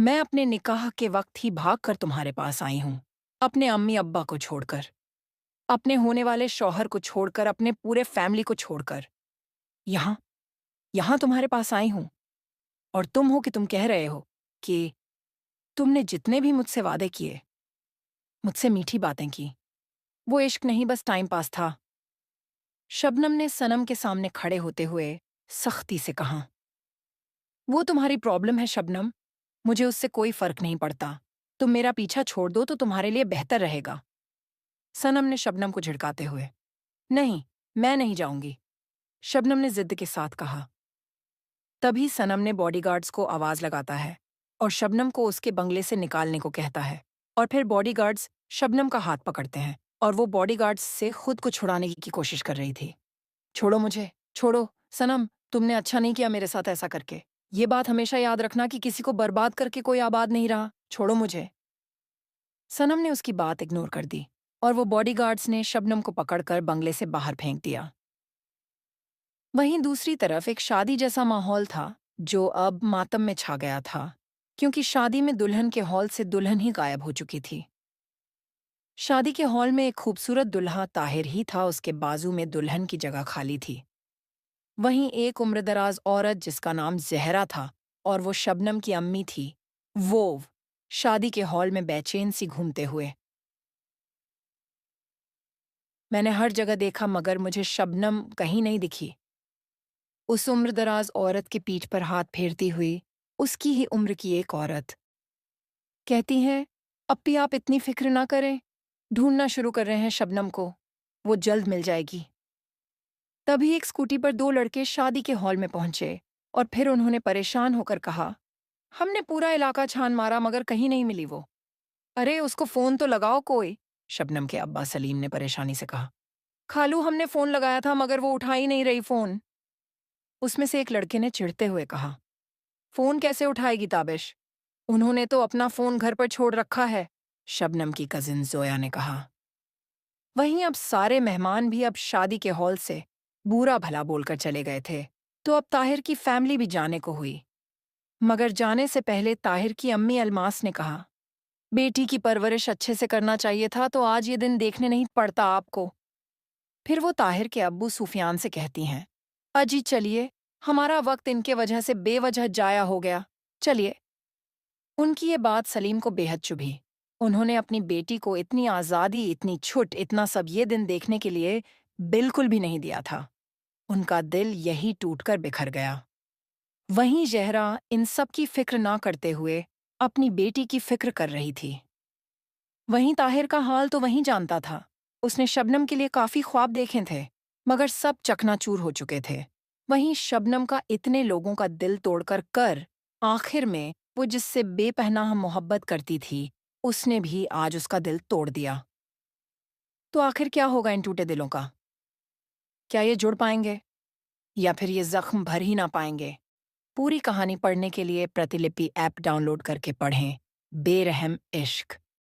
मैं अपने निकाह के वक्त ही भागकर तुम्हारे पास आई हूँ, अपने अम्मी अब्बा को छोड़कर, अपने होने वाले शौहर को छोड़कर, अपने पूरे फैमिली को छोड़कर। यहाँ यहाँ तुम्हारे पास आई हूँ और तुम हो कि तुम कह रहे हो कि तुमने जितने भी मुझसे वादे किए, मुझसे मीठी बातें की, वो इश्क नहीं बस टाइम पास था। शबनम ने सनम के सामने खड़े होते हुए सख्ती से कहा। वो तुम्हारी प्रॉब्लम है शबनम, मुझे उससे कोई फर्क नहीं पड़ता। तुम मेरा पीछा छोड़ दो तो तुम्हारे लिए बेहतर रहेगा। सनम ने शबनम को झिड़काते हुए। नहीं, मैं नहीं जाऊंगी, शबनम ने जिद के साथ कहा। तभी सनम ने बॉडीगार्ड्स को आवाज लगाता है और शबनम को उसके बंगले से निकालने को कहता है और फिर बॉडीगार्ड्स शबनम का हाथ पकड़ते हैं और वो बॉडीगार्ड्स से खुद को छुड़ाने की कोशिश कर रही थी। छोड़ो मुझे, छोड़ो, सनम, तुमने अच्छा नहीं किया मेरे साथ ऐसा करके। ये बात हमेशा याद रखना कि किसी को बर्बाद करके कोई आबाद नहीं रहा। छोड़ो मुझे। सनम ने उसकी बात इग्नोर कर दी और वो बॉडीगार्ड्स ने शबनम को पकड़कर बंगले से बाहर फेंक दिया। वहीं दूसरी तरफ एक शादी जैसा माहौल था जो अब मातम में छा गया था, क्योंकि शादी में दुल्हन के हॉल से दुल्हन ही गायब हो चुकी थी। शादी के हॉल में एक खूबसूरत दुल्हा ताहिर ही था, उसके बाजू में दुल्हन की जगह खाली थी। वहीं एक उम्रदराज औरत जिसका नाम जहरा था और वो शबनम की अम्मी थी, वो शादी के हॉल में बेचैन सी घूमते हुए। मैंने हर जगह देखा मगर मुझे शबनम कहीं नहीं दिखी। उस उम्रदराज औरत के पीठ पर हाथ फेरती हुई उसकी ही उम्र की एक औरत कहती हैं, "अप्पी आप इतनी फिक्र ना करें, ढूंढना शुरू कर रहे हैं शबनम को, वो जल्द मिल जाएगी।" तभी एक स्कूटी पर दो लड़के शादी के हॉल में पहुंचे और फिर उन्होंने परेशान होकर कहा, "हमने पूरा इलाका छान मारा मगर कहीं नहीं मिली वो।" "अरे उसको फोन तो लगाओ कोई," शबनम के अब्बा सलीम ने परेशानी से कहा। "खालू हमने फोन लगाया था मगर वो उठा ही नहीं रही फोन," उसमें से एक लड़के ने चिढ़ते हुए कहा। "फोन कैसे उठाएगी ताबिश? उन्होंने तो अपना फोन घर पर छोड़ रखा है," शबनम की कजिन जोया ने कहा। वहीं अब सारे मेहमान भी अब शादी के हॉल से बुरा भला बोलकर चले गए थे, तो अब ताहिर की फैमिली भी जाने को हुई। मगर जाने से पहले ताहिर की अम्मी अलमास ने कहा, "बेटी की परवरिश अच्छे से करना चाहिए था तो आज ये दिन देखने नहीं पड़ता आपको।" फिर वो ताहिर के अब्बू सुफियान से कहती हैं, "अजी चलिए, हमारा वक्त इनके वजह से बेवजह जाया हो गया, चलिए।" उनकी ये बात सलीम को बेहद चुभी। उन्होंने अपनी बेटी को इतनी आज़ादी, इतनी छुट, इतना सब ये दिन देखने के लिए बिल्कुल भी नहीं दिया था। उनका दिल यही टूटकर बिखर गया। वहीं ज़हरा इन सब की फिक्र ना करते हुए अपनी बेटी की फिक्र कर रही थी। वहीं ताहिर का हाल तो वहीं जानता था। उसने शबनम के लिए काफ़ी ख्वाब देखे थे, मगर सब चकनाचूर हो चुके थे। वहीं शबनम का इतने लोगों का दिल तोड़कर आखिर में वो जिससे बेपनाह मोहब्बत करती थी, उसने भी आज उसका दिल तोड़ दिया। तो आखिर क्या होगा इन टूटे दिलों का? क्या ये जुड़ पाएंगे या फिर ये जख्म भर ही ना पाएंगे? पूरी कहानी पढ़ने के लिए प्रतिलिपि ऐप डाउनलोड करके पढ़ें बेरहम इश्क।